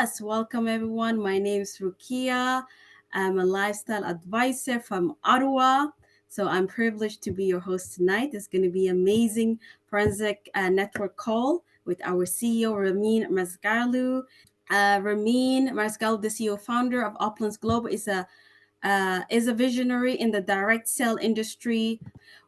Yes, welcome everyone. My name is Rukia. I'm a lifestyle advisor from Ottawa. So I'm privileged to be your host tonight. It's going to be amazing forensic network call with our CEO Ramin Masgarlu. Ramin Masgarlu, the CEO founder of Uplands Global, is a visionary in the direct sale industry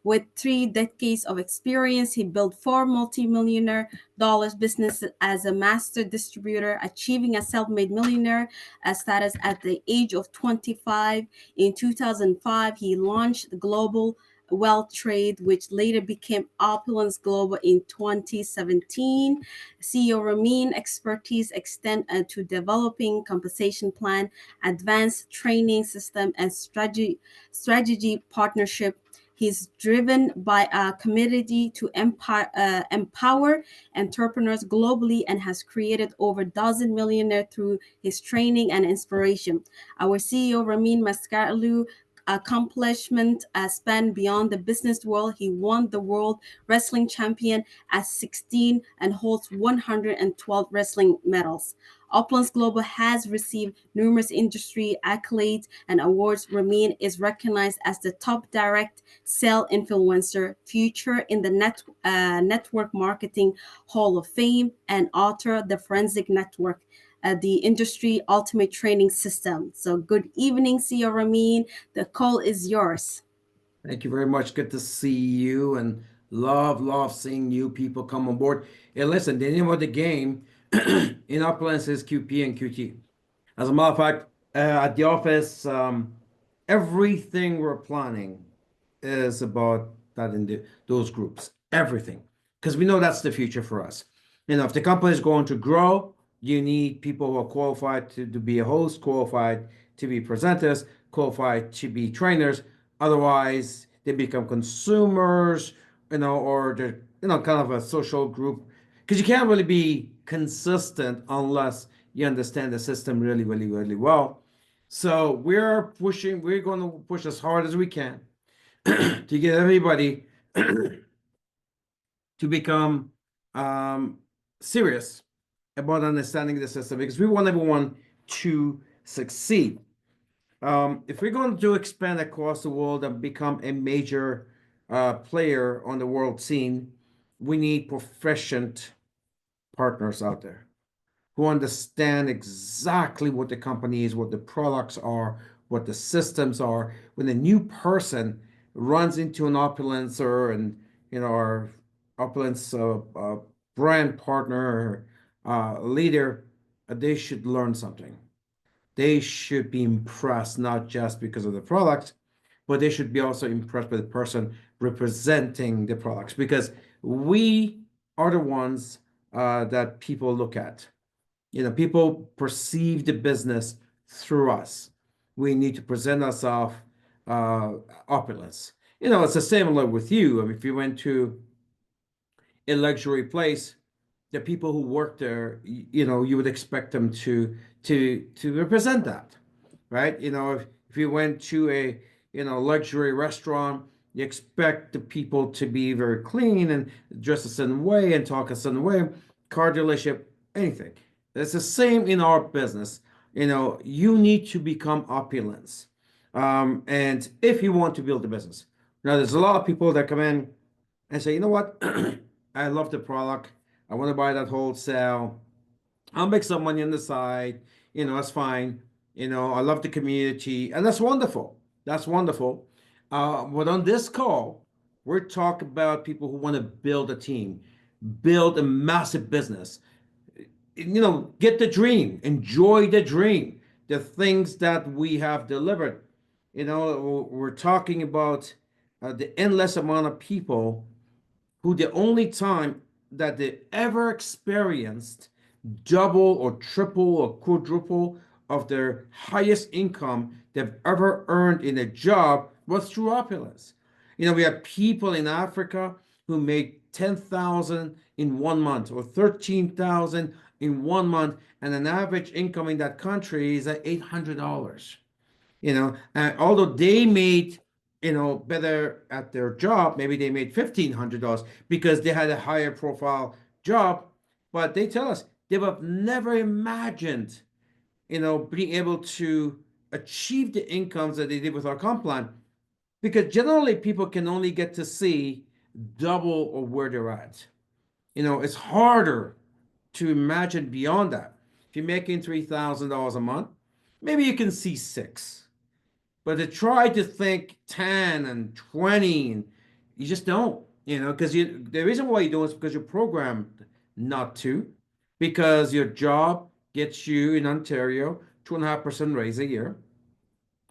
with 3 decades of experience. He built four multi-millionaire dollars businesses as a master distributor, achieving a self-made millionaire status at the age of 25. In 2005, he launched the Global Wealth Trade, which later became Opulence Global in 2017. CEO Ramin expertise extend to developing compensation plan, advanced training system, and strategy partnership. He's driven by a community to empower entrepreneurs globally and has created over a dozen millionaires through his training and inspiration. Our CEO Ramin Masgarlu accomplishment span beyond the business world. He won the World Wrestling Champion at 16 and holds 112 wrestling medals. Uplands Global has received numerous industry accolades and awards. Ramin is recognized as the top direct sale influencer, feature in the Network Marketing Hall of Fame, and author of the Forensic Network, the industry ultimate training system. So good evening, CEO Ramin. The call is yours. Thank you very much. Good to see you and love seeing new people come on board. Hey, listen, the name of the game in Uplands is QP and QT. As a matter of fact, at the office, everything we're planning is about that those groups. Everything. Because we know that's the future for us. If the company is going to grow, you need people who are qualified to be a host, qualified to be presenters, qualified to be trainers. Otherwise, they become consumers, or they're, kind of a social group. Because you can't really be consistent unless you understand the system really well. So we're going to push as hard as we can to get everybody to become serious about understanding the system, because we want everyone to succeed. If we're going to expand across the world and become a major player on the world scene, we need proficient partners out there who understand exactly what the company is, what the products are, what the systems are. When a new person runs into an Opulencer and our Opulence brand partner leader, they should learn something. They should be impressed, not just because of the product, but they should be also impressed by the person representing the products, because we are the ones that people look at. People perceive the business through us. We need to present ourselves opulence. It's the same like with you. I mean, if you went to a luxury place, the people who work there, you would expect them to represent that, right? If you went to a luxury restaurant, you expect the people to be very clean and dress a certain way and talk a certain way. Car dealership, anything. It's the same in our business. You need to become opulence, and if you want to build a business. Now, there's a lot of people that come in and say, you know what, I love the product. I want to buy that wholesale. I'll make some money on the side. That's fine. I love the community, and that's wonderful. That's wonderful. But on this call, we're talking about people who want to build a team, build a massive business. Get the dream, enjoy the dream, the things that we have delivered. We're talking about the endless amount of people who the only time that they ever experienced double or triple or quadruple of their highest income they've ever earned in a job was through opulence. We have people in Africa who made 10,000 in 1 month or 13,000 in 1 month, and an average income in that country is at $800. And although they made better at their job, maybe they made $1,500 because they had a higher profile job, but they tell us they would have never imagined, being able to achieve the incomes that they did with our comp plan. Because generally people can only get to see double of where they're at. It's harder to imagine beyond that. If you're making $3,000 a month, maybe you can see six. But to try to think 10 and 20, and you just don't, because the reason why you don't is because you're programmed not to, because your job gets you in Ontario 2.5% raise a year.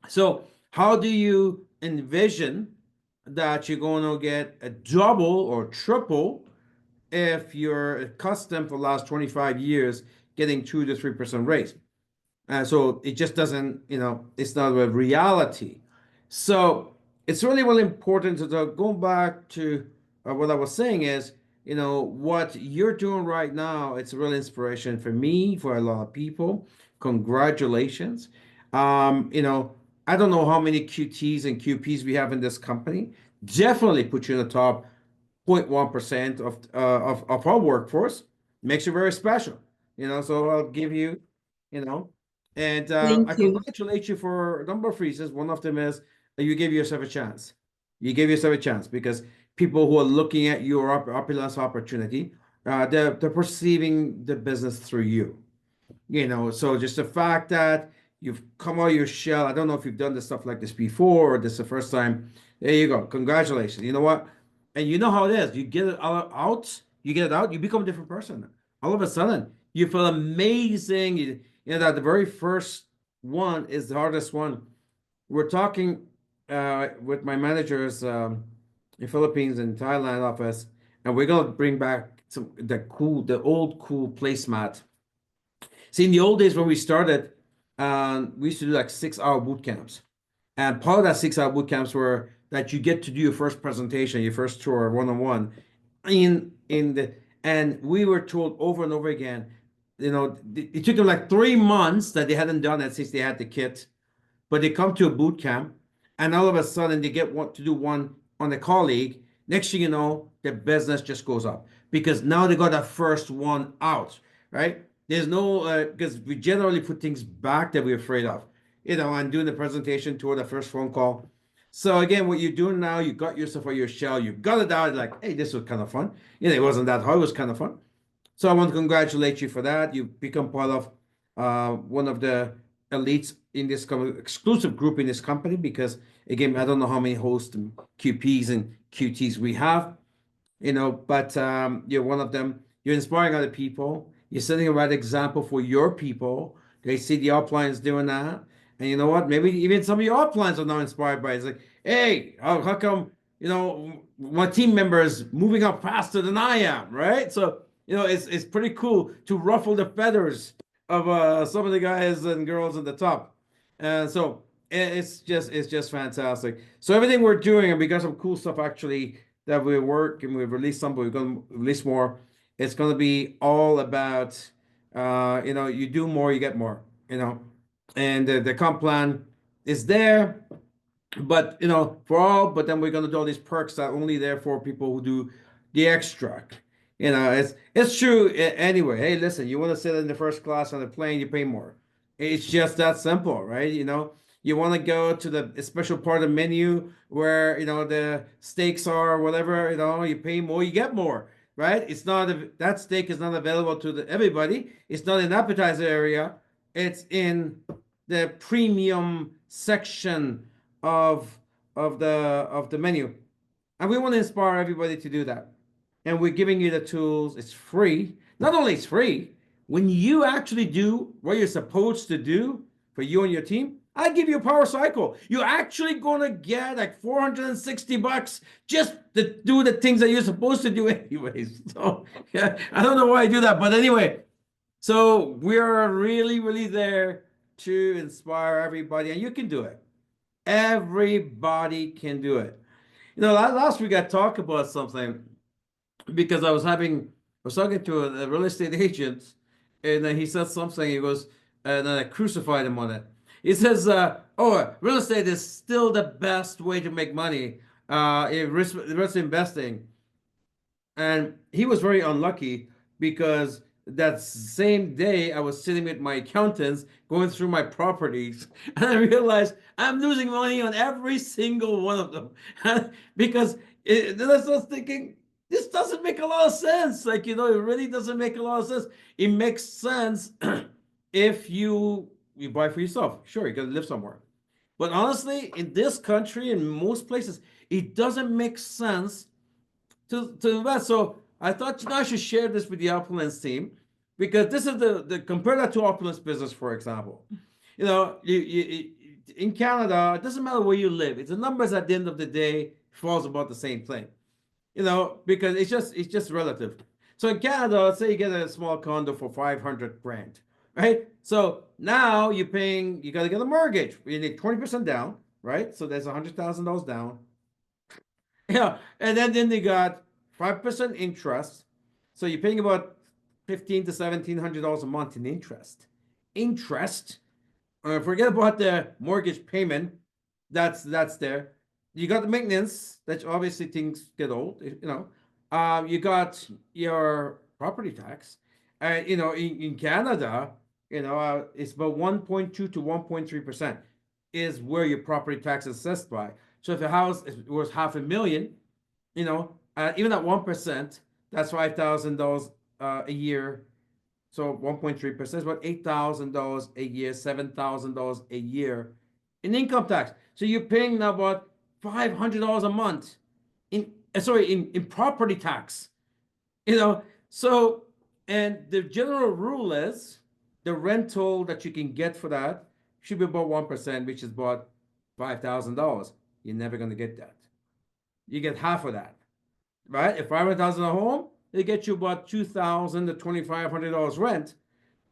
So how do you envision that you're going to get a double or triple if you're accustomed for the last 25 years getting 2 to 3% raise? So it just doesn't, it's not a reality. So it's really, really important to go back to what I was saying is, what you're doing right now, it's a real inspiration for me, for a lot of people. Congratulations. I don't know how many QTs and QPs we have in this company. Definitely put you in the top 0.1% of our workforce. Makes you very special. So I'll give you, you know, and Thank I you. congratulate you for a number of reasons. One of them is that you gave yourself a chance. You gave yourself a chance because people who are looking at your opulence opportunity, they're perceiving the business through you. So just the fact that you've come out of your shell. I don't know if you've done this stuff like this before or this is the first time. There you go. Congratulations. You know what? And you know how it is. You get it out, you get it out, you become a different person. All of a sudden, you feel amazing. That the very first one is the hardest one. We're talking with my managers in Philippines and Thailand office, and we're gonna bring back the old cool placemat. See, in the old days when we started, we used to do like 6 hour boot camps. And part of that 6 hour boot camps were that you get to do your first presentation, your first tour, one-on-one. And we were told over and over again, it took them like 3 months that they hadn't done it since they had the kit, but they come to a boot camp, and all of a sudden they get to do one on a colleague. Next thing you know, their business just goes up because now they got that first one out, right? There's no because we generally put things back that we're afraid of, and doing the presentation toward the first phone call. So again, what you're doing now, you got yourself out of your shell, you got it out, like, hey, this was kind of fun. It wasn't that hard, it was kind of fun. So I want to congratulate you for that. You've become part of one of the elites in this exclusive group in this company because again, I don't know how many hosts and QPs and QTs we have, but you're one of them. You're inspiring other people. You're setting a right example for your people. They see the uplines doing that. And you know what? Maybe even some of your uplines are now inspired by it. It's like, hey, how come, my team member is moving up faster than I am, right? So, it's pretty cool to ruffle the feathers of some of the guys and girls at the top. And so it's just fantastic. So everything we're doing, and we got some cool stuff actually that we work and we've released some, but we're going to release more. It's going to be all about, you do more, you get more, and the comp plan is there, but for all, but then we're going to do all these perks that are only there for people who do the extra. It's true anyway. Hey, listen, you want to sit in the first class on the plane, you pay more. It's just that simple, right? You want to go to the special part of the menu where the steaks are, whatever, you pay more, you get more, right? It's not that steak is not available to everybody. It's not in the appetizer area. It's in the premium section of the menu, and we want to inspire everybody to do that. And we're giving you the tools. It's free. Not only it's free, when you actually do what you're supposed to do for you and your team, I give you a power cycle. You're actually gonna get like $460 just to do the things that you're supposed to do anyways. So yeah, I don't know why I do that, but anyway. So we're really, really there to inspire everybody, and you can do it. Everybody can do it. Last week I talked about something because I was talking to a real estate agent, and then he said something. He goes, and then I crucified him on it. He says, "Oh, real estate is still the best way to make money in risk investing." And he was very unlucky because that same day I was sitting with my accountants going through my properties, and I realized I'm losing money on every single one of them because then I was thinking this doesn't make a lot of sense. Like, it really doesn't make a lot of sense. It makes sense if you buy for yourself. Sure, you gotta live somewhere. But honestly, in this country, in most places, it doesn't make sense to invest. So I thought, I should share this with the Opulence team because this is the compare that to Opulence business, for example. In Canada, it doesn't matter where you live. It's the numbers at the end of the day falls about the same thing. Because it's just relative. So in Canada, let's say you get a small condo for 500 grand, right? So now you got to get a mortgage. You need 20% down, right? So there's $100,000 down. Yeah, and then they got 5% interest. So you're paying about $1,500 to $1,700 a month in interest. Interest. Forget about the mortgage payment. That's there. You got the maintenance. That obviously things get old. You got your property tax. In Canada, it's about 1.2 to 1.3% is where your property tax is assessed by. So if a house is worth half a million, even at 1%, that's $5,000 a year. So 1.3% is about $8,000 a year, $7,000 a year in income tax. So you're paying now about $500 a month in property tax. So, and the general rule is the rental that you can get for that should be about 1%, which is about $5,000. You're never going to get that. You get half of that, right? If 500,000 a home, they get you about $2,000 to $2,500 rent.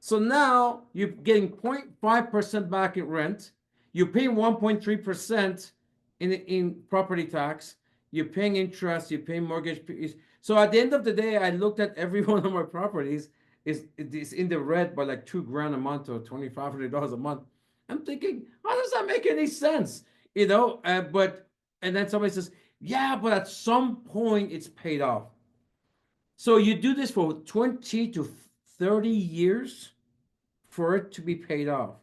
So now you're getting 0.5% back in rent. You're paying 1.3% in property tax. You're paying interest. You're paying mortgage fees. So at the end of the day, I looked at every one of my properties is in the red by like $2,000 a month or $2,500 a month. I'm thinking, how does that make any sense? And then somebody says, yeah, but at some point it's paid off. So you do this for 20 to 30 years for it to be paid off.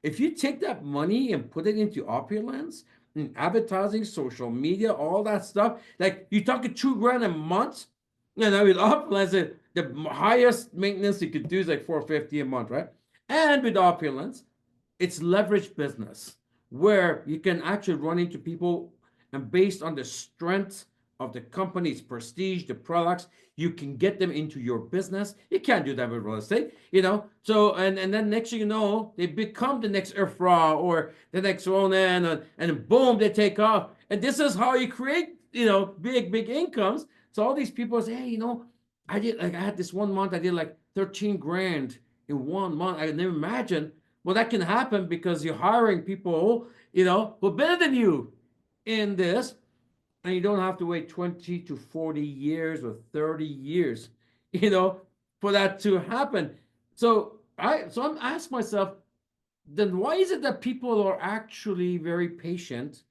If you take that money and put it into opulence, in advertising, social media, all that stuff, like you're talking $2,000 a month, with opulence, the highest maintenance you could do is like $450 a month, right? And with opulence, it's leverage business where you can actually run into people, and based on the strength of the company's prestige, the products, you can get them into your business. You can't do that with real estate. So and then next thing you know, they become the next Ifra or the next Ronan, and boom, they take off. And this is how you create, big incomes. So all these people say, hey, I had this one month, I did like 13 grand in 1 month. I never imagined. Well, that can happen because you're hiring people, who are better than you in this, and you don't have to wait 20 to 40 years or 30 years, for that to happen. So I'm asking myself, then why is it that people are actually very patient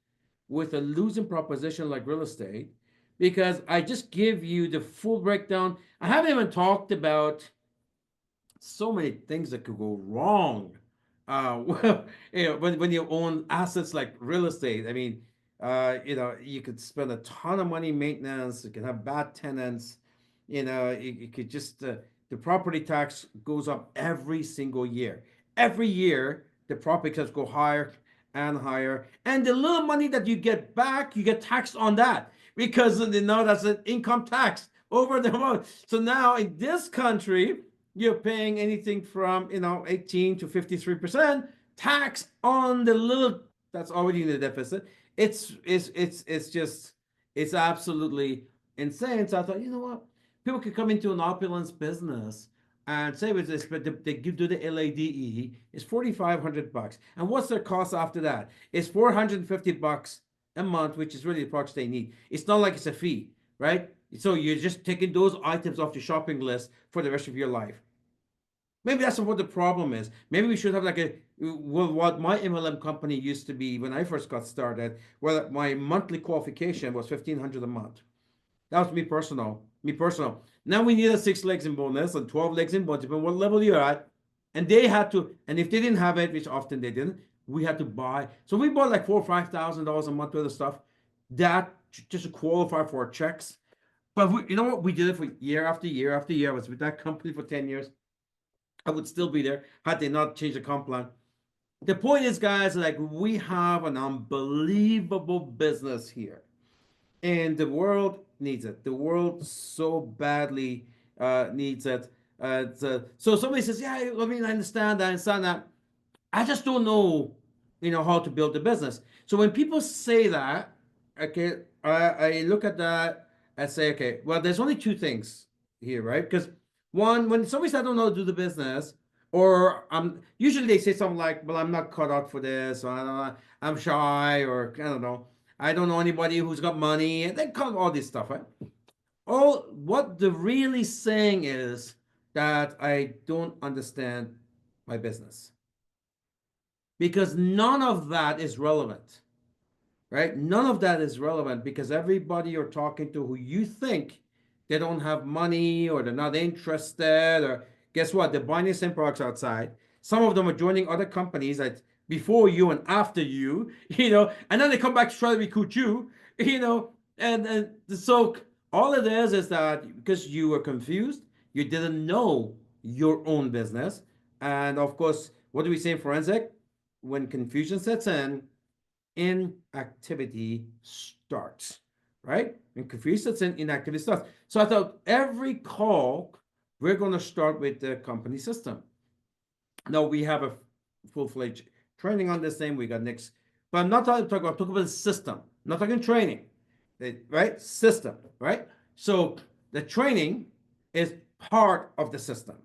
with a losing proposition like real estate? Because I just give you the full breakdown. I haven't even talked about so many things that could go wrong. Well, when you own assets like real estate, I mean, you could spend a ton of money maintenance. You can have bad tenants. You could just the property tax goes up every single year. Every year, the property tax go higher and higher, and the little money that you get back, you get taxed on that because that's an income tax over the amount. So now in this country, you're paying anything from 18 to 53% tax on the little that's already in the deficit. It's absolutely insane. So I thought, you know what, people could come into an opulence business and say with this, but they do the LADE, it's $4,500, and what's their cost after that? It's $450 a month, which is really the products they need. It's not like it's a fee, right? So you're just taking those items off the shopping list for the rest of your life. Maybe that's what the problem is. Maybe we should have like what my MLM company used to be when I first got started, where my monthly qualification was $1,500 a month. That was me personal. Me personal. Now we needed 6 legs in bonus and 12 legs in bonus, depending on what level you're at. And they had to, and if they didn't have it, which often they didn't, we had to buy. So we bought like $4,000 or $5,000 a month worth of stuff that just to qualify for our checks. But you know what? We did it for year after year after year. I was with that company for 10 years. I would still be there had they not changed the comp plan. The point is, guys, like we have an unbelievable business here, and the world needs it. The world so badly needs it. So somebody says, "Yeah, I mean, I understand that. I just don't know, how to build the business." So when people say that, okay, I look at that and say, okay, well, there's only two things here, right? Because one, when somebody says I don't know how to do the business, or usually they say something like, "Well, I'm not cut out for this," or I'm shy," or I don't know, "I don't know anybody who's got money," and they call all this stuff, right? All what they're really saying is that I don't understand my business, because none of that is relevant, right? None of that is relevant because everybody you're talking to who you think they don't have money or they're not interested, or guess what? They're buying the same products outside. Some of them are joining other companies that before you and after you, and then they come back to try to recruit you, and so all it is that because you were confused, you didn't know your own business. And of course, what do we say in forensic? When confusion sets in, inactivity starts, right? When confusion sets in, inactivity starts. So I thought every call, we're going to start with the company system. Now we have a full-fledged training on this thing. We got next, but I'm not talking about, I'm talking about the system. I'm not talking training, right? System, right? So the training is part of the system.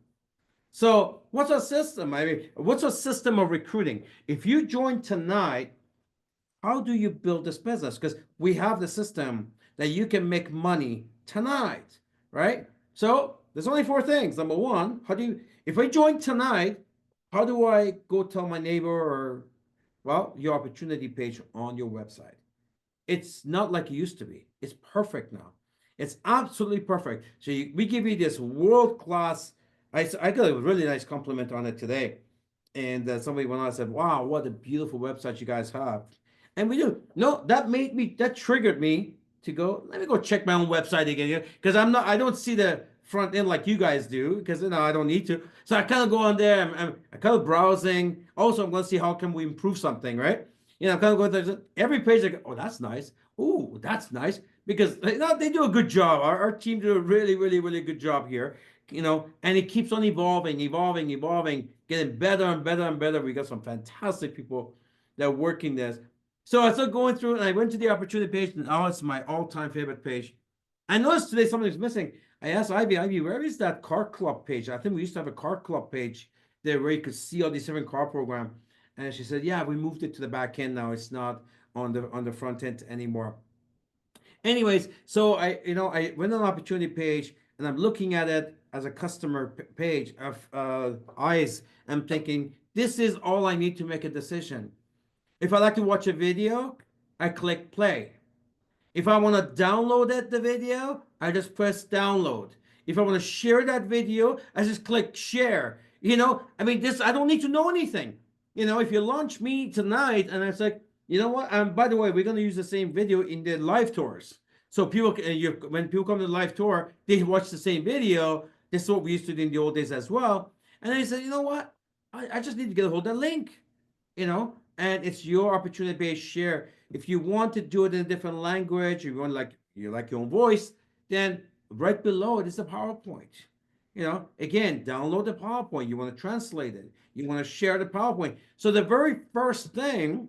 So what's our system? I mean, what's our system of recruiting? If you join tonight, how do you build this business? Because we have the system that you can make money tonight, right? So there's only 4 things. Number one, if I join tonight, how do I go tell my neighbor or, well, your opportunity page on your website? It's not like it used to be. It's perfect now. It's absolutely perfect. So we give you this world-class, I got a really nice compliment on it today. And somebody went on and said, "Wow, what a beautiful website you guys have." And we do. No, that triggered me to go, let me go check my own website again. Because I don't see the front end like you guys do, because I don't need to. So I kind of go on there, I'm kind of browsing. Also, I'm going to see how can we improve something, right? I'm kind of going through every page. I go, "Oh, that's nice. Oh, that's nice." Because they do a good job. Our team do a really, really, really good job here. And it keeps on evolving, getting better and better and better. We got some fantastic people that are working this. So I started going through, and I went to the opportunity page, and it's my all-time favorite page. I noticed today something's missing. I asked Ivy, where is that car club page? I think we used to have a car club page there where you could see all these different car program. And she said, "Yeah, we moved it to the back end now. It's not on the front end anymore." Anyways, so I went on the opportunity page, and I'm looking at it as a customer page of eyes. I'm thinking, this is all I need to make a decision. If I like to watch a video, I click play. If I want to download the video, I just press download. If I want to share that video, I just click share. I mean, I don't need to know anything. If you launch me tonight and it's like, you know what? By the way, we're going to use the same video in the live tours. So when people come to the live tour, they watch the same video. This is what we used to do in the old days as well. And then they said, you know what? I just need to get a hold of that link, and it's your opportunity to share. If you want to do it in a different language, you like your own voice, then right below it is a PowerPoint. Again, download the PowerPoint. You want to translate it. You want to share the PowerPoint. So the very first thing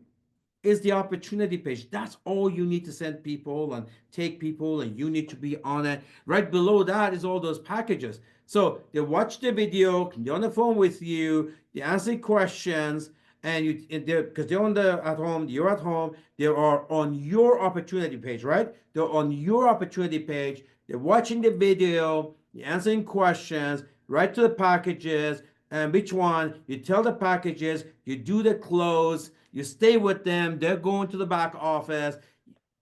is the opportunity page. That's all you need to send people and take people, and you need to be on it. Right below that is all those packages. So they watch the video, they're on the phone with you, they answer questions, and because they're at home, you're at home, they are on your opportunity page, right? They're on your opportunity page. They're watching the video, you're answering questions, right to the packages, and which one, you tell the packages, you do the close, you stay with them, they're going to the back office.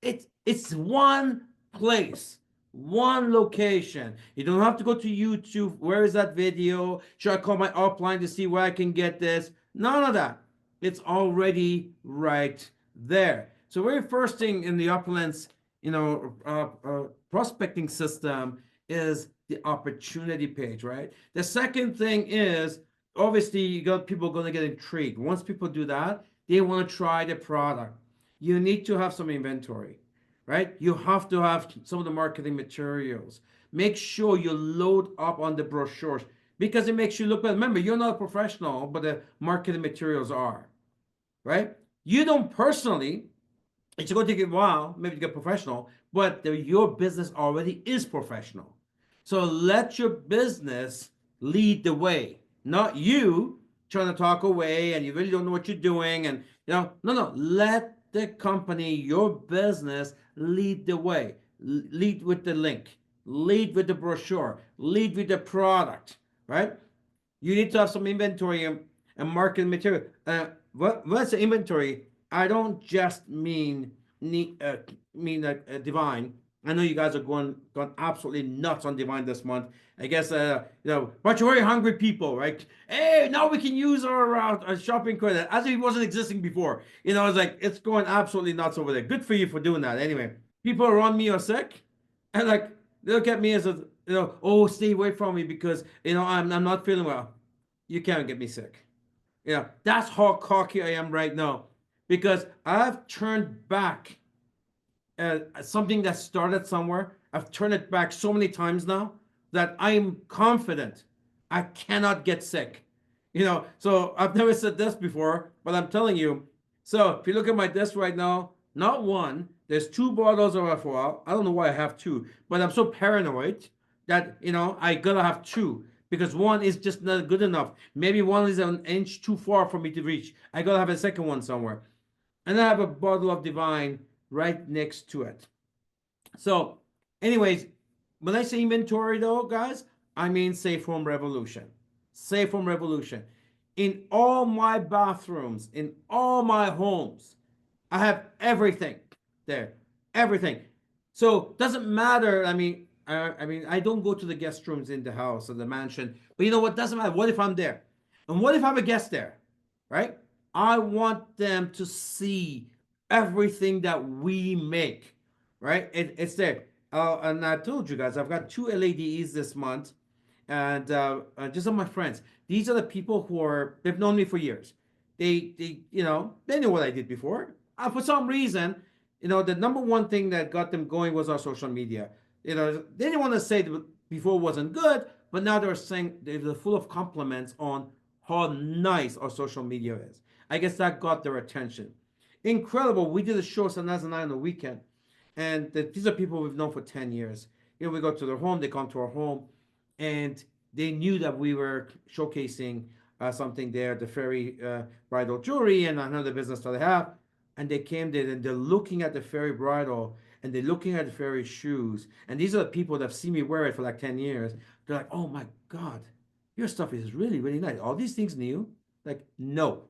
It's one place One location. You don't have to go to YouTube. Where is that video? Should I call my upline to see where I can get this? None of that. It's already right there. So very first thing in the uplands, prospecting system is the opportunity page, right? The second thing is obviously you got people going to get intrigued. Once people do that, they want to try the product. You need to have some inventory, right? You have to have some of the marketing materials. Make sure you load up on the brochures because it makes you look better. Remember, you're not a professional, but the marketing materials are, right? You don't personally, it's going to take a while, maybe to get professional, but your business already is professional. So let your business lead the way, not you trying to talk away and you really don't know what you're doing. And, no, let the company, your business, lead the way. Lead with the link, lead with the brochure, lead with the product, right? You need to have some inventory and marketing material. What's the inventory? I don't just mean Divine. I know you guys are gone absolutely nuts on Divine this month. I guess bunch of very hungry people, right? Hey, now we can use our shopping credit as if it wasn't existing before. It's like it's going absolutely nuts over there. Good for you for doing that. Anyway, people around me are sick, and like they look at me as a oh, stay away from me because I'm not feeling well. You can't get me sick. That's how cocky I am right now because I've turned back something that started somewhere. I've turned it back so many times now that I'm confident I cannot get sick. So I've never said this before, but I'm telling you. So if you look at my desk right now, not one, there's two bottles of alcohol. I don't know why I have two, but I'm so paranoid that I gotta have two because one is just not good enough. Maybe one is an inch too far for me to reach. I gotta have a second one somewhere. And I have a bottle of Divine right next to it. So, anyways, when I say inventory though, guys, I mean Safe Home Revolution. Safe Home Revolution. In all my bathrooms, in all my homes, I have everything there. Everything. So doesn't matter. I don't go to the guest rooms in the house or the mansion. But you know what? Doesn't matter. What if I'm there? And what if I'm a guest there? Right? I want them to see everything that we make. Right? It's there. And I told you guys, I've got two LADEs this month, and just on my friends. These are the people they've known me for years. They know what I did before. For some reason, the number one thing that got them going was our social media. They didn't want to say that before wasn't good, but now they're saying they're full of compliments on how nice our social media is. I guess that got their attention. Incredible. We did a show, Sanaz and I, on the weekend. And these are people we've known for 10 years. We go to their home, they come to our home, and they knew that we were showcasing something there, the Fairy bridal jewelry and another business that they have. And they came there and they're looking at the Fairy bridal and they're looking at the Fairy shoes. And these are the people that have seen me wear it for like 10 years. They're like, oh my God, your stuff is really, really nice. All these things new? Like, no.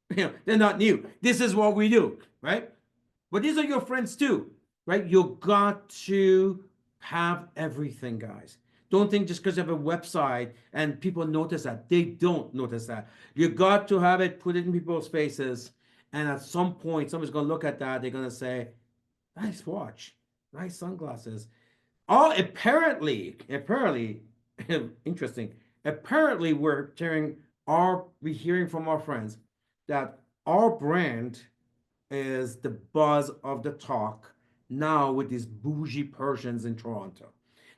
They're not new. This is what we do, right? But these are your friends too, right? You got to have everything, guys. Don't think just because you have a website and people notice that. They don't notice that. You got to have it, put it in people's faces, and at some point, somebody's going to look at that. They're going to say, nice watch, nice sunglasses. Oh, apparently, interesting. Apparently, we're hearing from our friends that our brand is the buzz of the talk now with these bougie Persians in Toronto.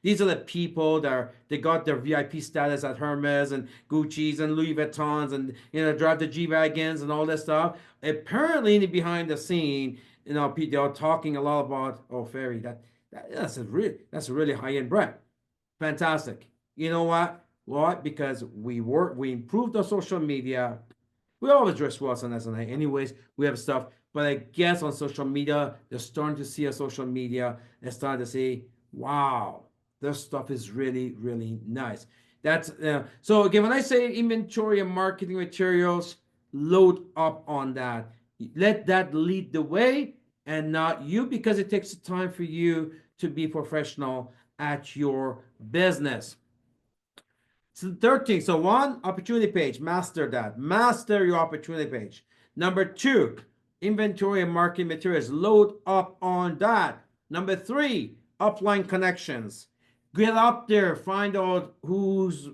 These are the people they got their VIP status at Hermes and Gucci's and Louis Vuittons and drive the G-Wagons and all that stuff. Apparently, behind the scene, they're talking a lot about Fairy. That's a really high-end brand. Fantastic. You know what? Why? Because we improved our social media. We always dress well on SNA. Anyways, we have stuff. But I guess on social media, they're starting to see our social media and starting to say, wow, this stuff is really, really nice. That's so again, when I say inventory and marketing materials, load up on that. Let that lead the way and not you, because it takes time for you to be professional at your business. So the third thing, so one, opportunity page, master that. Master your opportunity page. Number two, inventory and marketing materials. Load up on that. Number three, upline connections. Get up there, find out who's,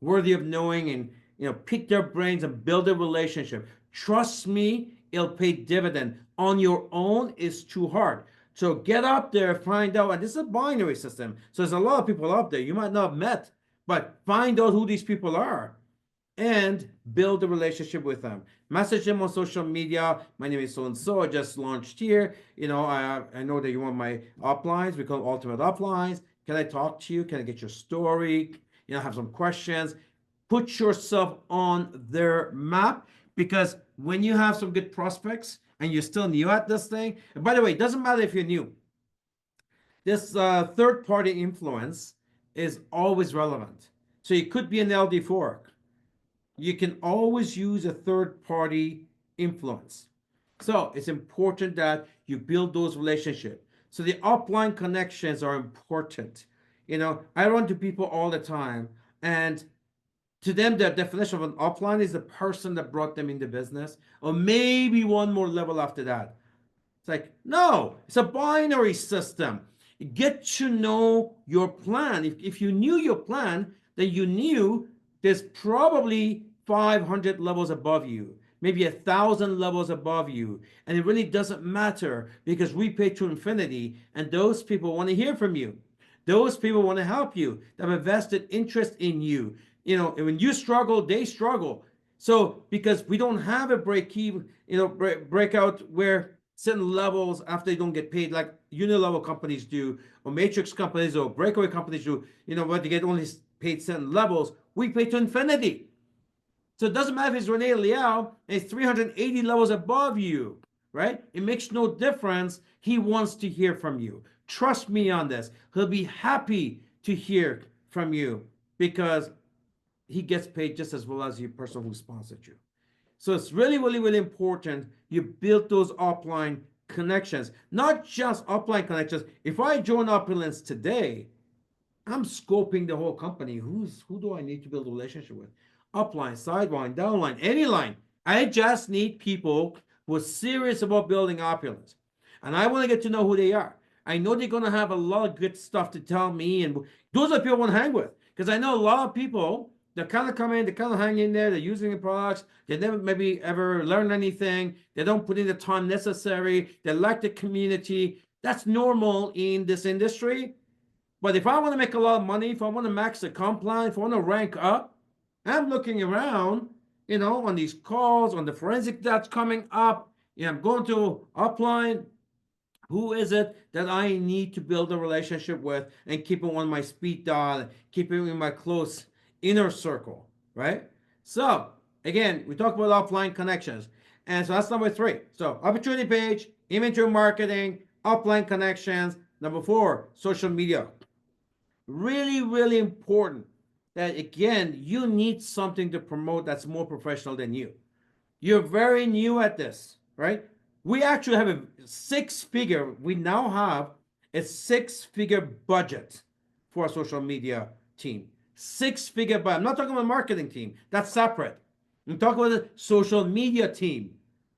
worthy of knowing, and, pick their brains and build a relationship. Trust me, it'll pay dividend. On your own is too hard. So get up there, find out, and this is a binary system. So there's a lot of people out there you might not have met, but find out who these people are and build a relationship with them. Message them on social media. My name is so and so. I just launched here. I know that you want my uplines. We call them ultimate uplines. Can I talk to you? Can I get your story? Have some questions. Put yourself on their map, because when you have some good prospects and you're still new at this thing, and by the way, it doesn't matter if you're new. This third party influence is always relevant. So it could be an LD4. You can always use a third party influence. So it's important that you build those relationships. So the upline connections are important. I run to people all the time, and to them, the definition of an upline is the person that brought them into business, or maybe one more level after that. It's like, no, it's a binary system. Get to know your plan. If you knew your plan, then you knew there's probably 500 levels above you, maybe 1,000 levels above you. And it really doesn't matter, because we pay to infinity, and those people want to hear from you. Those people want to help you. They have a vested interest in you. And when you struggle, they struggle. So because we don't have a breakout where certain levels after they don't get paid, like unilevel companies do, or matrix companies, or breakaway companies do, where they get only paid certain levels, we pay to infinity. So it doesn't matter if it's Rene Liao and it's 380 levels above you, right? It makes no difference. He wants to hear from you. Trust me on this. He'll be happy to hear from you, because he gets paid just as well as the person who sponsored you. So it's really, really, really important you build those upline connections, not just upline connections. If I join Opulence today, I'm scoping the whole company. Who do I need to build a relationship with? Upline, sideline, downline, any line. I just need people who are serious about building Opulence. And I want to get to know who they are. I know they're going to have a lot of good stuff to tell me. And those are the people I want to hang with. Because I know a lot of people that kind of come in, they kind of hang in there, they're using the products, they never maybe ever learn anything, they don't put in the time necessary, they lack the community. That's normal in this industry. But if I want to make a lot of money, if I want to max the comp line, if I want to rank up, I'm looking around, on these calls, on the forensic that's coming up. I'm going to upline. Who is it that I need to build a relationship with and keep it on my speed dial, keep it in my close inner circle, right? So again, we talked about offline connections. And so that's number three. So opportunity page, inventory marketing, offline connections. Number four, social media. Really, really important that, again, you need something to promote that's more professional than you. You're very new at this, right? We actually have we now have a 6-figure budget for our social media team. 6-figure budget. I'm not talking about marketing team. That's separate. I'm talking about the social media team,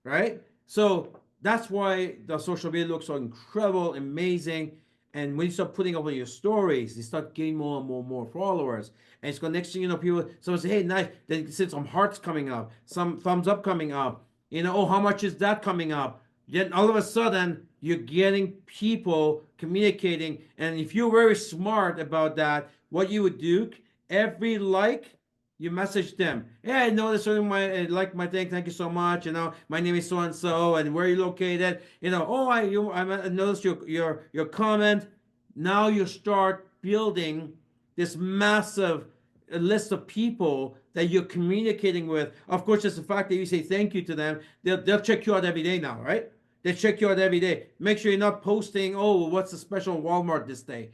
right? So that's why the social media looks so incredible, amazing. And when you start putting up on your stories, you start getting more and more followers. And it's going, next thing you know, people, someone say, hey, nice. Then you see some hearts coming up, some thumbs up coming up. Oh, how much is that coming up? Then all of a sudden, you're getting people communicating. And if you're very smart about that, what you would do, every like, you message them. Hey, I noticed I like my thing. Thank you so much. My name is so and so, and where are you located? I noticed your comment. Now you start building this massive list of people that you're communicating with. Of course, just the fact that you say thank you to them, they'll check you out every day now, right? They check you out every day. Make sure you're not posting, oh, what's the special in Walmart this day?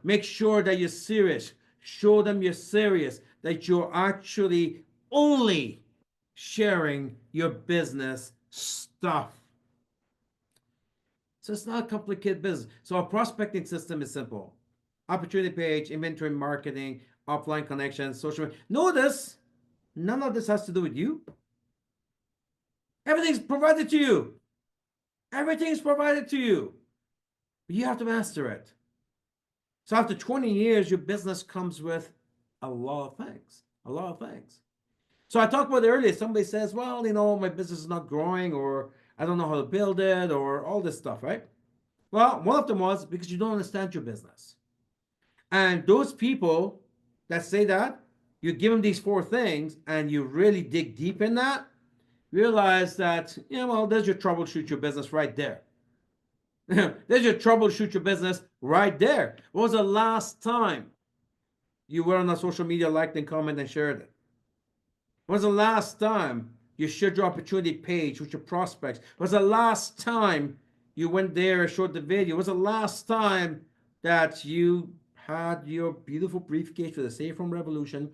Make sure that you're serious. Show them you're serious, that you're actually only sharing your business stuff. So it's not a complicated business. So our prospecting system is simple. opportunity page, inventory marketing, offline connections, social media. Notice none of this has to do with you. Everything's provided to you. Everything is provided to you. You have to master it. So after 20 years, your business comes with a lot of things. A lot of things. So I talked about it earlier. Somebody says, well, my business is not growing, or I don't know how to build it, or all this stuff, right? Well, one of them was because you don't understand your business. And those people that say that, you give them these 4 things and you really dig deep in that, realize that, there's your troubleshoot your business right there. There's your troubleshoot your business right there. When was the last time you were on a social media, liked and commented and shared it? When was the last time you shared your opportunity page with your prospects? When was the last time you went there and showed the video? When was the last time that you had your beautiful briefcase with the Safe Home Revolution,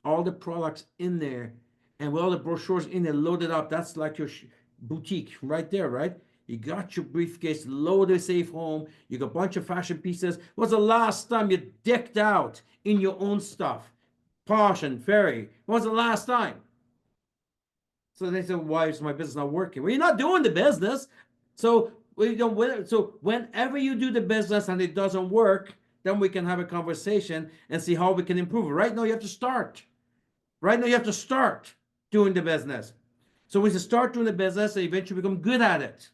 all the products in there, and with all the brochures in there loaded up? That's like your boutique right there, right? You got your briefcase loaded, Safe Home. You got a bunch of fashion pieces. When was the last time you decked out in your own stuff, posh and fairy? When was the last time? So they said, why is my business not working? Well, you're not doing the business. So whenever you do the business and it doesn't work, then we can have a conversation and see how we can improve it. Right now, you have to start. Right now, you have to start doing the business. So we should start doing the business and eventually become good at it.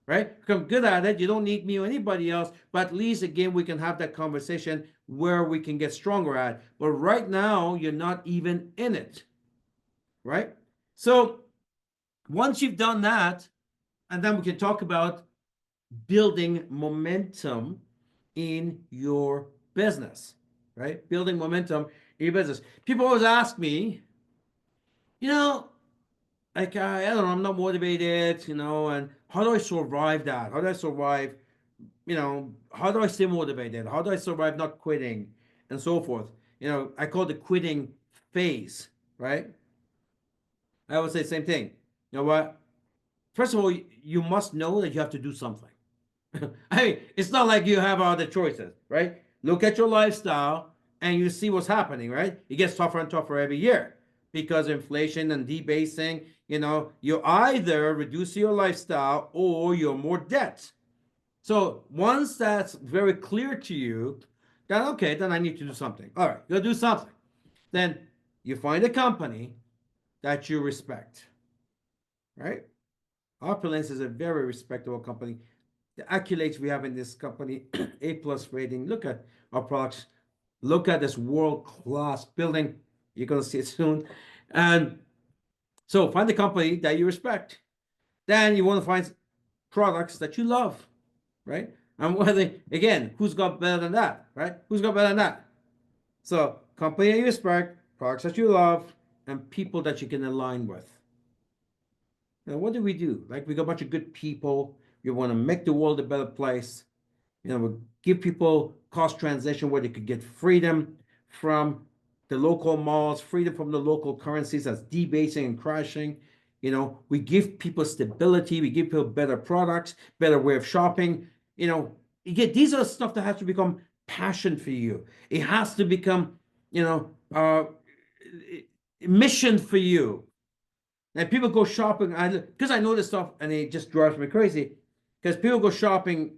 Right? Become good at it. You don't need me or anybody else, but at least, again, we can have that conversation where we can get stronger at. But right now, you're not even in it. Right? So once you've done that, and then we can talk about building momentum in your business, right? Building momentum in your business. People always ask me, like, I don't know, I'm not motivated, and how do I survive that? How do I survive, how do I stay motivated? How do I survive not quitting and so forth? I call it the quitting phase, right? I always say the same thing. You know what? First of all, you must know that you have to do something. I mean, it's not like you have other choices, right? Look at your lifestyle and you see what's happening, right? It gets tougher and tougher every year because inflation and debasing, you either reduce your lifestyle or you're more debt. So once that's very clear to you, then okay, then I need to do something. All right, you'll do something. Then you find a company that you respect, right? Opulence is a very respectable company. The accolades we have in this company, A+ rating. Look at our products. Look at this world-class building. You're going to see it soon. And so find the company that you respect. Then you want to find products that you love, right? And again, who's got better than that, right? Who's got better than that? So company that you respect, products that you love, and people that you can align with. Now, what do? Like, we got a bunch of good people. We want to make the world a better place. We give people cost transition where they could get freedom from the local malls, freedom from the local currencies that's debasing and crashing. We give people stability. We give people better products, better way of shopping. These are the stuff that has to become passion for you. It has to become, mission for you. And people go shopping, because I know this stuff, and it just drives me crazy. Because people go shopping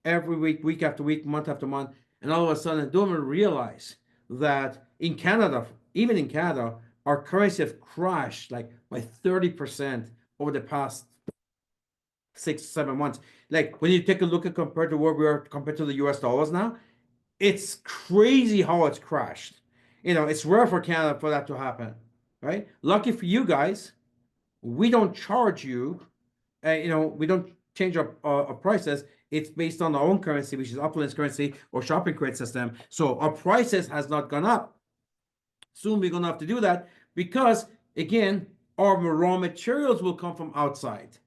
every week, week after week, month after month, and all of a sudden don't even realize that in Canada, even in Canada, our currency have crashed like by 30% over the past 6-7 months. Like, when you take a look at compared to where we are compared to the US dollars now, it's crazy how it's crashed. It's rare for Canada for that to happen, right? Lucky for you guys, we don't charge you, we don't change our prices. It's based on our own currency, which is Opulence currency or shopping credit system. So our prices has not gone up. Soon we're going to have to do that because, again, our raw materials will come from outside.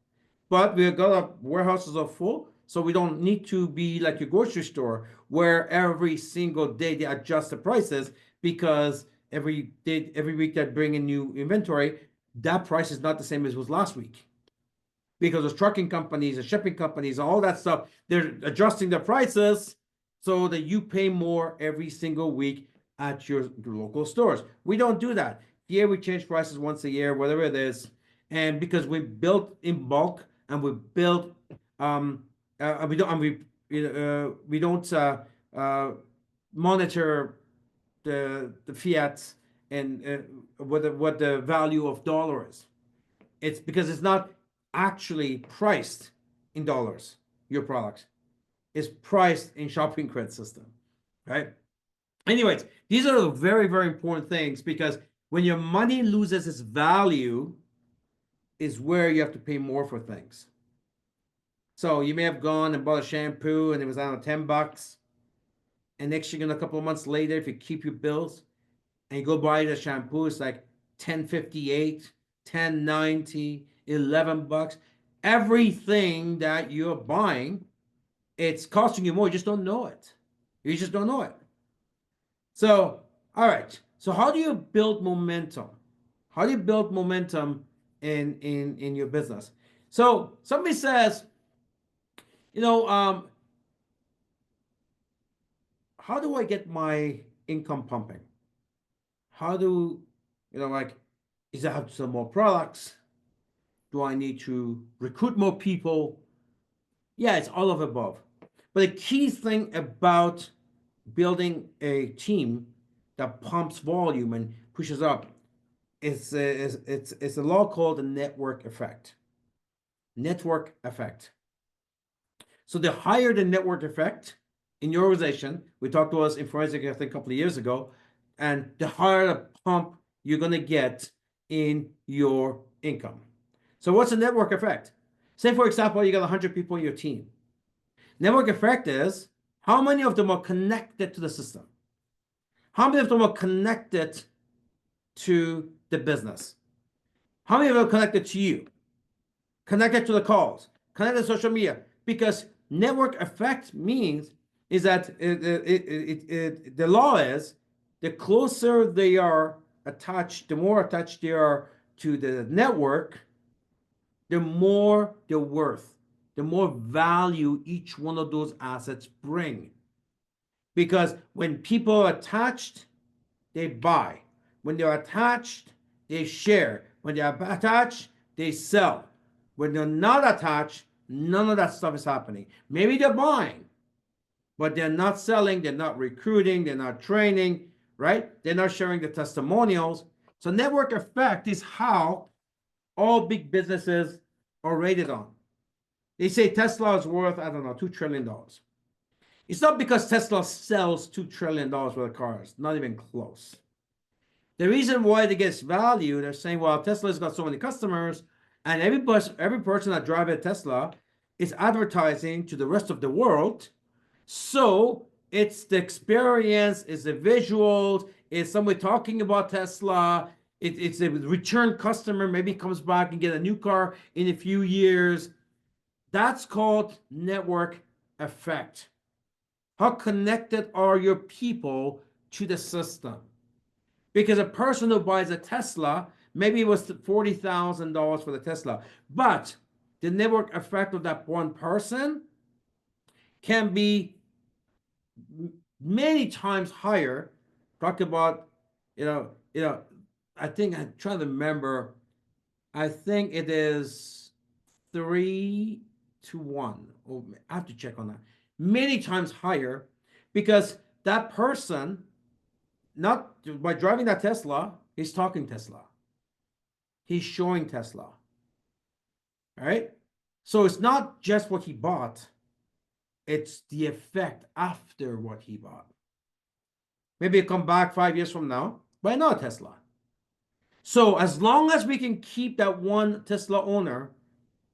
But we've got our warehouses are full, so we don't need to be like your grocery store where every single day they adjust the prices because every week they bring in new inventory. That price is not the same as was last week because those trucking companies, the shipping companies, all that stuff, they're adjusting their prices so that you pay more every single week at your local stores. We don't do that. Yeah, we change prices once a year, whatever it is, and because we built in bulk and we built, we don't, we don't uh, monitor the fiat and what the value of dollar is. It's because it's not actually priced in dollars. Your product is priced in shopping credit system, right? Anyways, these are the very, very important things, because when your money loses its value is where you have to pay more for things. So you may have gone and bought a shampoo and it was, I don't know, $10, and next thing, a couple of months later, if you keep your bills and you go buy the shampoo, it's like 10.58, 10.90, $11. Everything that you're buying, it's costing you more. You just don't know it. You just don't know it. So, all right. So how do you build momentum? How do you build momentum in your business? So somebody says, how do I get my income pumping? How do, like, is I have to sell more products? Do I need to recruit more people? Yeah, it's all of the above. But the key thing about building a team that pumps volume and pushes up it's a law called the network effect. Network effect. So the higher the network effect in your organization, we talked to us in forensic, I think, a couple of years ago, and the higher the pump you're going to get in your income. So what's the network effect? Say, for example, you got 100 people in your team. Network effect is how many of them are connected to the system? How many of them are connected to the business? How many of them are connected to you? Connected to the calls? Connected to social media? Because network effect means is that the law is the closer they are attached, the more attached they are to the network, the more they're worth, the more value each one of those assets bring. Because when people are attached, they buy. When they're attached, they share. When they're attached, they sell. When they're not attached, none of that stuff is happening. Maybe they're buying, but they're not selling, they're not recruiting, they're not training, right? They're not sharing the testimonials. So network effect is how all big businesses are rated on. They say Tesla is worth, I don't know, $2 trillion. It's not because Tesla sells $2 trillion worth of cars, not even close. The reason why it gets value, they're saying, well, Tesla's got so many customers, and every person that drives a Tesla is advertising to the rest of the world. So it's the experience, it's the visuals, it's somebody talking about Tesla, it's a return customer, maybe comes back and get a new car in a few years. That's called network effect. How connected are your people to the system? Because a person who buys a Tesla, maybe it was $40,000 for the Tesla, but the network effect of that one person can be many times higher. Talk about, I think I'm trying to remember. I think it is 3 to 1. Oh, I have to check on that. Many times higher, because that person, not by driving that Tesla, he's talking Tesla. He's showing Tesla. All right. So it's not just what he bought, it's the effect after what he bought. Maybe he'll come back 5 years from now, buy another Tesla. So as long as we can keep that one Tesla owner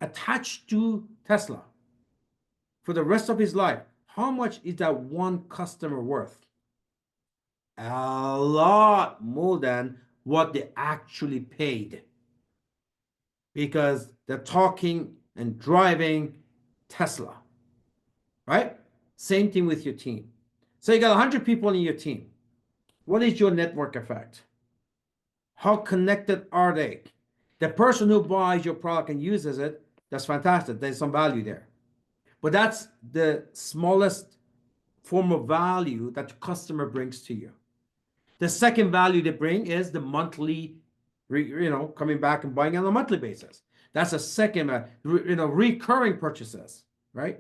attached to Tesla for the rest of his life, how much is that one customer worth? A lot more than what they actually paid, because they're talking and driving Tesla, right? Same thing with your team. So you got 100 people in your team. What is your network effect? How connected are they? The person who buys your product and uses it, that's fantastic. There's some value there. But that's the smallest form of value that the customer brings to you. The second value they bring is the monthly, coming back and buying on a monthly basis. That's a second, recurring purchases, right?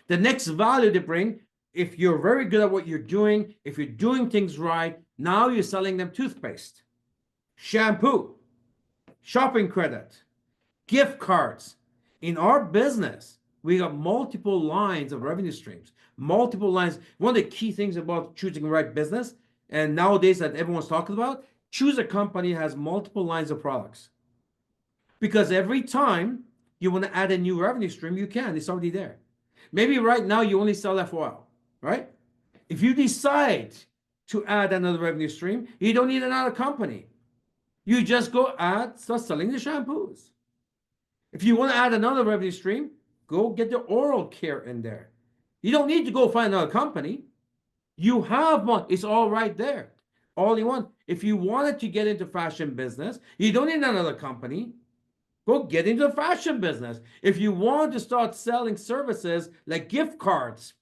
The next value they bring, if you're very good at what you're doing, if you're doing things right, now you're selling them toothpaste, shampoo, shopping credit, gift cards. In our business, we got multiple lines of revenue streams, multiple lines. One of the key things about choosing the right business, and nowadays that everyone's talking about, choose a company that has multiple lines of products. Because every time you want to add a new revenue stream, you can. It's already there. Maybe right now you only sell FOL, right? If you decide to add another revenue stream, you don't need another company. You just go start selling the shampoos. If you want to add another revenue stream, go get the oral care in there. You don't need to go find another company. You have one. It's all right there. All you want. If you wanted to get into fashion business, you don't need another company. Go get into the fashion business. If you want to start selling services like gift cards,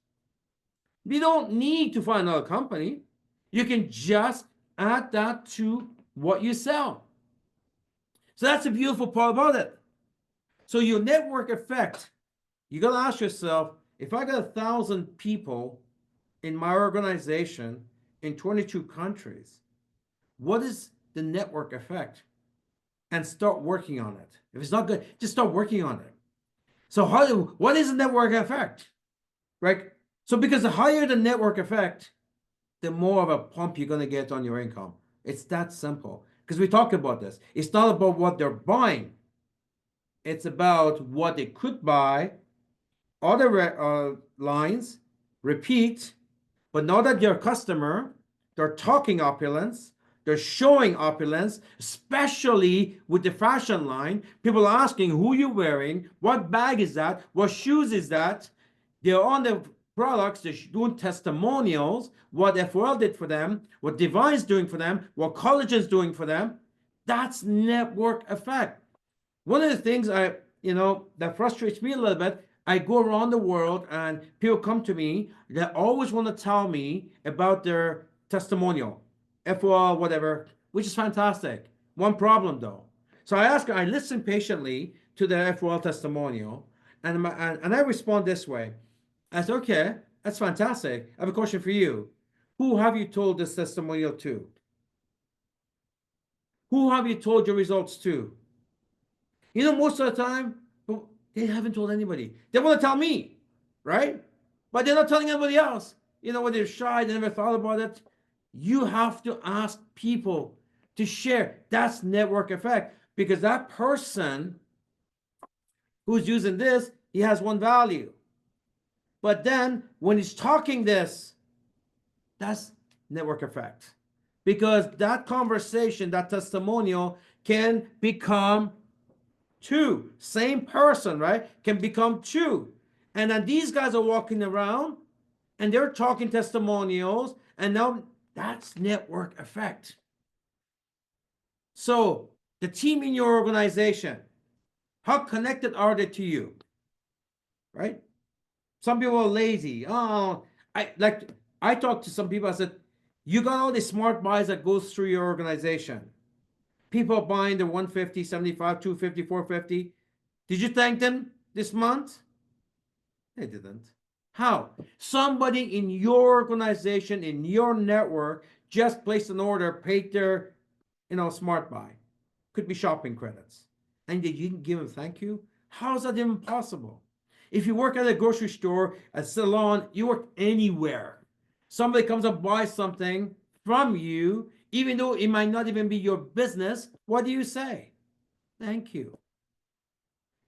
you don't need to find another company. You can just add that to what you sell. So that's the beautiful part about it. So your network effect, you got to ask yourself, if I got 1,000 people in my organization in 22 countries, what is the network effect? And start working on it. If it's not good, just start working on it. So what is the network effect? Right? So because the higher the network effect, the more of a pump you're going to get on your income. It's that simple. Because we talk about this. It's not about what they're buying. It's about what they could buy, other lines, repeat, but now that you're a customer, they're talking opulence, they're showing opulence, especially with the fashion line. People are asking who you're wearing, what bag is that, what shoes is that. They're on the products, they're doing testimonials, what FOL did for them, what Divine's doing for them, what collagen's doing for them. That's network effect. One of the things that frustrates me a little bit, I go around the world and people come to me that always want to tell me about their testimonial, FOL, whatever, which is fantastic. One problem though. So I listen patiently to the FOL testimonial, and I respond this way. I said, okay, that's fantastic. I have a question for you. Who have you told this testimonial to? Who have you told your results to? Most of the time, they haven't told anybody. They want to tell me, right? But they're not telling anybody else. When they're shy, they never thought about it. You have to ask people to share. That's network effect, because that person who's using this, he has one value. But then when he's talking this, that's network effect. Because that conversation, that testimonial can become two. Same person, right? Can become two. And then these guys are walking around and they're talking testimonials, and now that's network effect. So the team in your organization, how connected are they to you? Right? Some people are lazy. I talked to some people, I said, you got all these smart buys that goes through your organization. People are buying the 150, 75, 250, 450. Did you thank them this month? They didn't. How? Somebody in your organization, in your network, just placed an order, paid their, smart buy. Could be shopping credits. And they didn't give them thank you? How is that even possible? If you work at a grocery store, a salon, you work anywhere. Somebody comes up, buys something from you, even though it might not even be your business, what do you say? Thank you.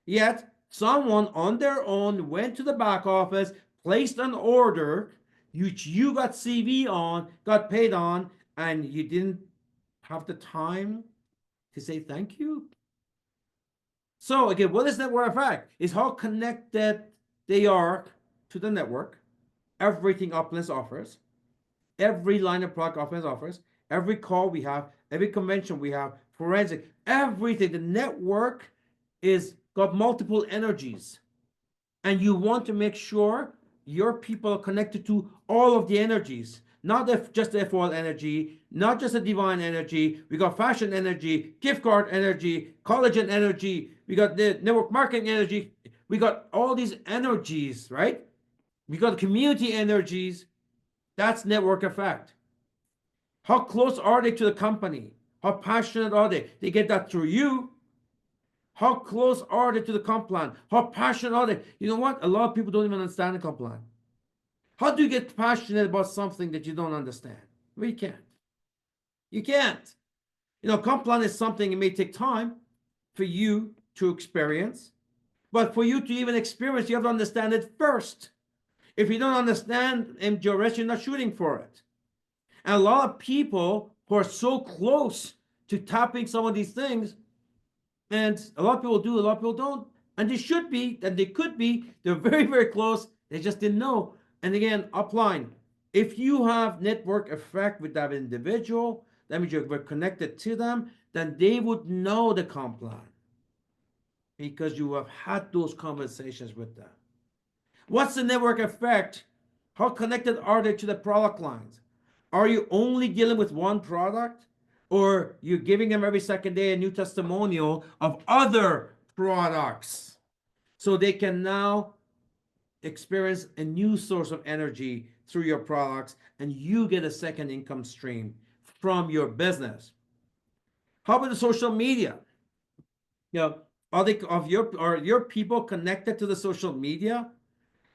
Yet, someone on their own went to the back office, placed an order, which you got CV on, got paid on, and you didn't have the time to say thank you? So again, what is network effect? Is how connected they are to the network. Everything Opulence offers, every line of product Opulence offers, every call we have, every convention we have, forensic, everything. The network is got multiple energies, and you want to make sure your people are connected to all of the energies, not just the FOL energy, not just the divine energy. We got fashion energy, gift card energy, collagen energy. We got the network marketing energy. We got all these energies, right? We got community energies. That's network effect. How close are they to the company? How passionate are they? They get that through you. How close are they to the comp plan? How passionate are they? You know what? A lot of people don't even understand the comp plan. How do you get passionate about something that you don't understand? Well, you can't. You can't. You know, comp plan is something, it may take time for you to experience, but for you to even experience, you have to understand it first. If you don't understand MGRS, you're not shooting for it. And a lot of people who are so close to tapping some of these things, and a lot of people do, a lot of people don't, and they should be, and they could be, they're very, very close, they just didn't know. And again, upline, if you have network effect with that individual, that means you're connected to them, then they would know the comp plan because you have had those conversations with them. What's the network effect? How connected are they to the product lines? Are you only dealing with one product, or you're giving them every second day a new testimonial of other products so they can now experience a new source of energy through your products, and you get a second income stream from your business? How about the social media? You know, are your people connected to the social media?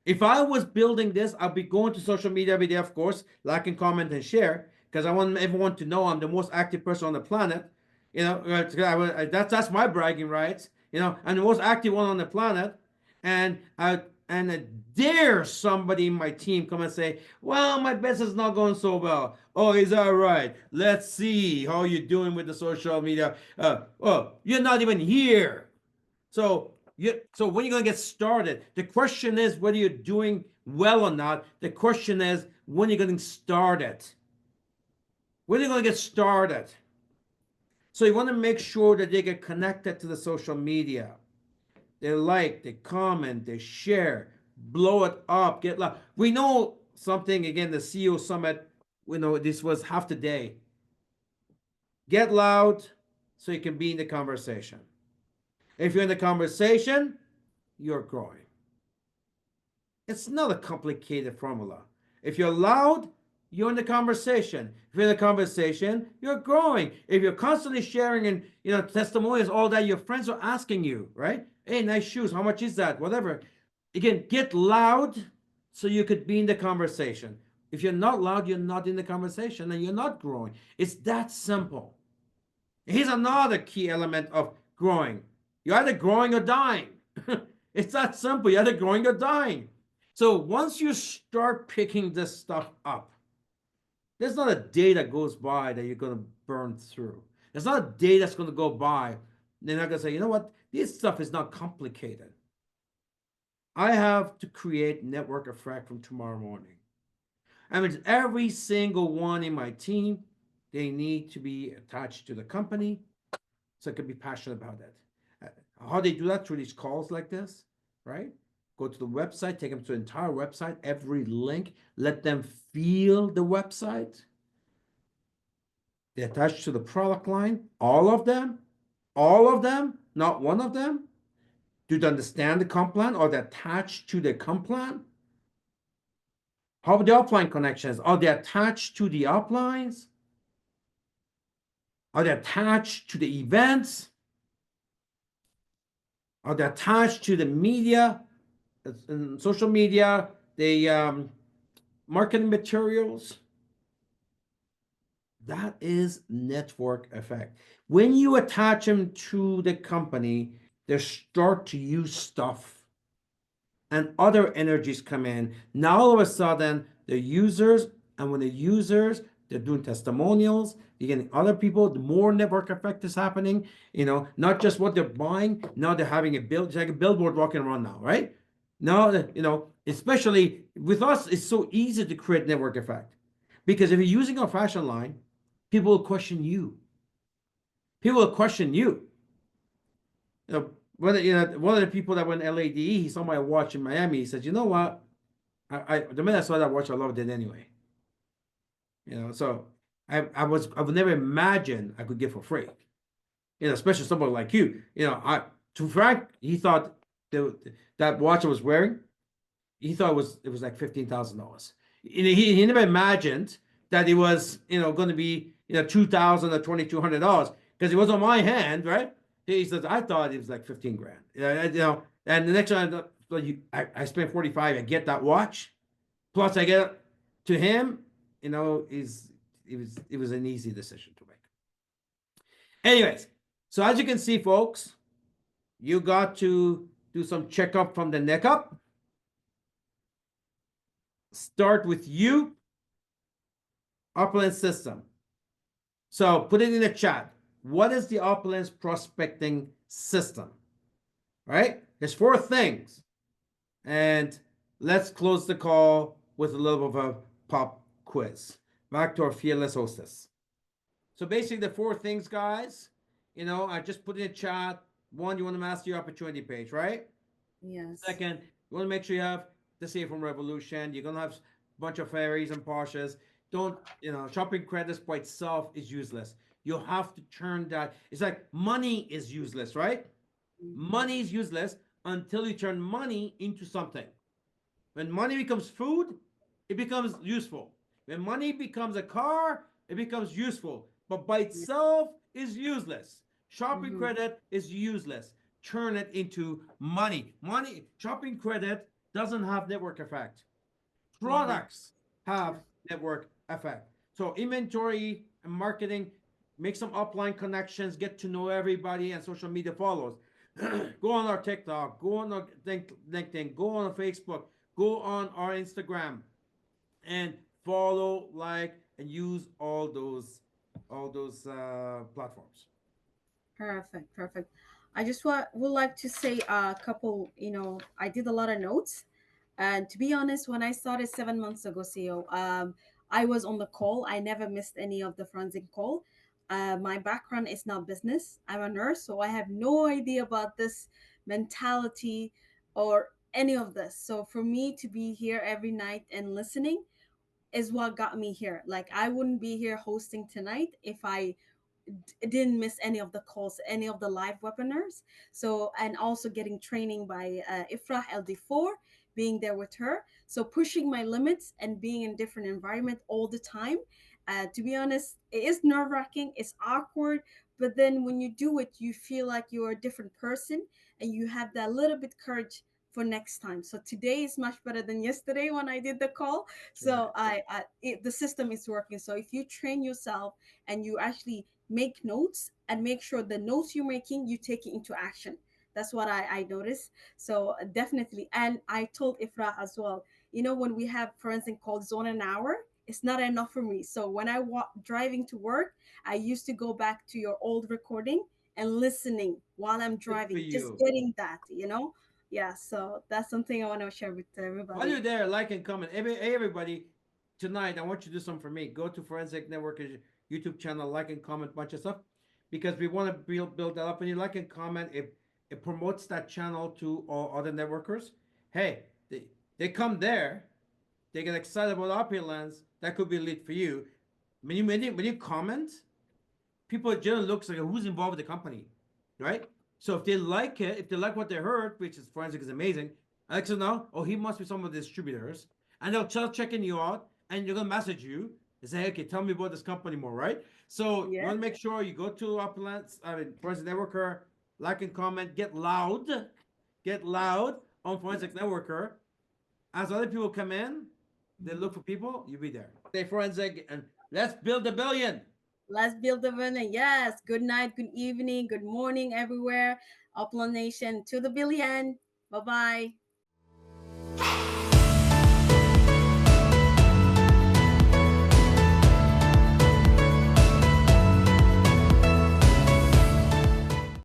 If I was building this, I'd be going to social media every day, of course, like and comment and share, because I want everyone to know I'm the most active person on the planet. You know, that's my bragging rights. You know, I'm the most active one on the planet, and I dare somebody in my team come and say, "Well, my business is not going so well." Oh, is that right? Let's see how you're doing with the social media. Oh, you're not even here. So when are you going to get started? The question is whether you're doing well or not. The question is when you're getting started. When are you going to get started? So you want to make sure that they get connected to the social media. They like, they comment, they share, blow it up, get loud. We know something, again, the CEO Summit, we know this was half the day. Get loud so you can be in the conversation. If you're in the conversation, you're growing. It's not a complicated formula. If you're loud, you're in the conversation. If you're in the conversation, you're growing. If you're constantly sharing and testimonials, all that, your friends are asking you, right? Hey, nice shoes. How much is that? Whatever. Again, get loud so you could be in the conversation. If you're not loud, you're not in the conversation and you're not growing. It's that simple. Here's another key element of growing. You're either growing or dying. It's that simple. You're either growing or dying. So once you start picking this stuff up, there's not a day that goes by that you're going to burn through. There's not a day that's going to go by. They're not going to say, you know what? This stuff is not complicated. I have to create network effect from tomorrow morning. I mean, every single one in my team, they need to be attached to the company, so I can be passionate about that. How they do that? Through these calls like this, right? Go to the website, take them to the entire website, every link, let them feel the website. They attach to the product line, all of them, not one of them. Do they understand the comp plan? Are they attached to the comp plan? How about the upline connections? Are they attached to the uplines? Are they attached to the events? Are they attached to the media, social media, the marketing materials? That is network effect. When you attach them to the company, they start to use stuff and other energies come in. Now all of a sudden, the users, and when the users, they're doing testimonials, you're getting other people, the more network effect is happening, not just what they're buying, now they're having it's like a billboard walking around now, right? Now, especially with us, it's so easy to create network effect. Because if you're using our fashion line, people will question you. People will question you. One of the people that went LADE, he saw my watch in Miami. He said, "You know what? I the minute I saw that watch, I loved it anyway. So I would never imagine I could get for free. Especially somebody like you. To Frank, he thought that watch I was wearing, he thought it was like $15,000. He never imagined that it was going to be $2,000 or $2,200 because it was on my hand, right? He says I thought it was like 15 grand. And the next time I spent 45, I get that watch, plus I get to him. It was an easy decision to make. Anyways, so as you can see, folks, you got to do some checkup from the neck up. Start with you, Upland system. So put it in the chat. What is the Uplands prospecting system? Right? There's 4 things. And let's close the call with a little bit of a pop quiz. Back to our fearless hostess. So basically the 4 things, guys, I just put in the chat. 1, you want to master your opportunity page, right? Yes. Second, you want to make sure you have the Save from Revolution. You're going to have a bunch of Ferries and Porsches. Don't, shopping credits by itself is useless. You have to turn that. It's like money is useless, right? Money is useless until you turn money into something. When money becomes food, it becomes useful. When money becomes a car, it becomes useful. But by itself is useless. Shopping credit is useless. Turn it into money. Shopping credit doesn't have network effect. Products have network effect. So inventory and marketing, make some upline connections, get to know everybody and social media follows. Go on our TikTok, go on our LinkedIn, go on our Facebook, go on our Instagram, and follow, like, and use all those platforms. Perfect. I just would like to say a couple, I did a lot of notes. And to be honest, when I started 7 months ago, CEO, I was on the call. I never missed any of the forensic call. My background is not business. I'm a nurse, so I have no idea about this mentality or any of this. So for me to be here every night and listening is what got me here. Like I wouldn't be here hosting tonight if I didn't miss any of the calls, any of the live webinars. So, and also getting training by Ifrah LD4, being there with her. So, pushing my limits and being in different environment all the time. To be honest, it is nerve wracking. It's awkward, but then when you do it, you feel like you're a different person, and you have that little bit courage for next time. So today is much better than yesterday when I did the call. So the system is working. So if you train yourself and you actually make notes and make sure the notes you're making you take it into action. That's what I noticed. So definitely. And I told Ifra as well, when we have forensic calls on an hour, it's not enough for me. So when I driving to work, I used to go back to your old recording and listening while I'm driving, just getting that. Yeah, so that's something I want to share with everybody. While you're there, like and comment. Everybody, tonight, I want you to do something for me. Go to Forensic Network YouTube channel, like and comment a bunch of stuff, because we want to build that up. And you like and comment, it promotes that channel to all other networkers. Hey, they come there, they get excited about Opulence. That could be a lead for you. When you comment, people generally look like who's involved with the company, right? So if they like it, if they like what they heard, which is Forensic is amazing, I like to know, oh, he must be some of the distributors, and they'll start checking you out, and you're gonna message you and say, okay, tell me about this company more, right? So you want to make sure you go to Forensic Networker, like and comment, get loud on Forensic Networker. As other people come in, they look for people, you'll be there. Stay Forensic, and let's build $1 billion. Let's build $1 billion. Yes. Good night, good evening, good morning, everywhere. Upland Nation to the billion. Bye bye.